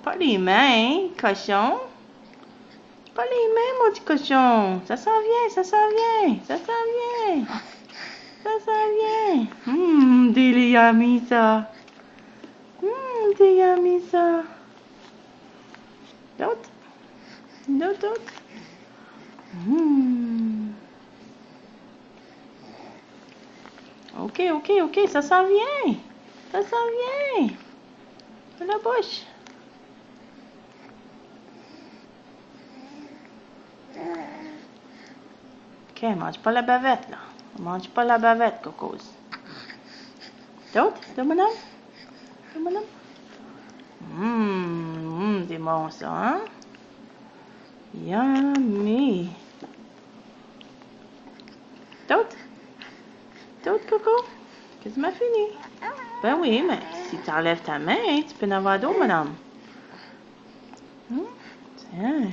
Pas les mains, cochon. Pas les mains, mon petit cochon. Ça s'en vient, ça s'en vient, ça s'en vient. Ça s'en vient. Des yummy ça. Des yummy ça. D'autres? D'autres? Ok, ça s'en vient. Ça s'en vient. De la bouche. Ok, mange pas la bavette, là. Mange pas la bavette, Cocos. D'autres? De mon homme? De mon homme? C'est bon, ça, hein? Yummy. D'autres? D'autres, Coco? Quasiment fini. Ben oui, mais si tu enlèves ta main, tu peux en avoir d'autres, madame. Tiens.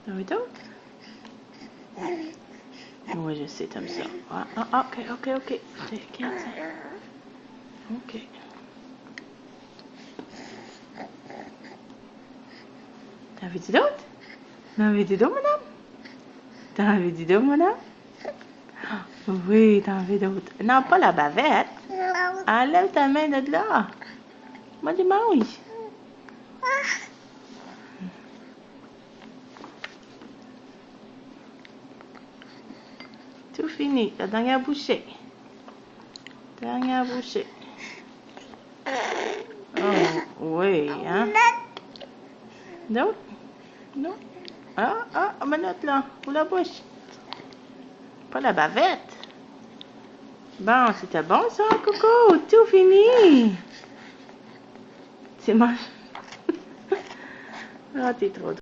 T'en veux d'autres? Oui, je sais, t'aimes ça. Ok. Tiens. Ok. T'en veux-tu d'autres? T'en veux-tu d'autres, madame? T'en veux-tu d'autres, madame? Oui, t'en veux d'autres. Non, pas la bavette. Enlève ta main de là. Moi, tu manges. Tout fini. La dernière bouchée. Dernière bouchée. Oh, oui, hein? D'autres? Non? Ma note là. Pour la bouche. Pas la bavette. Bon, c'était bon ça, Coco. Tout fini. C'est moche. Ah, t'es trop drôle.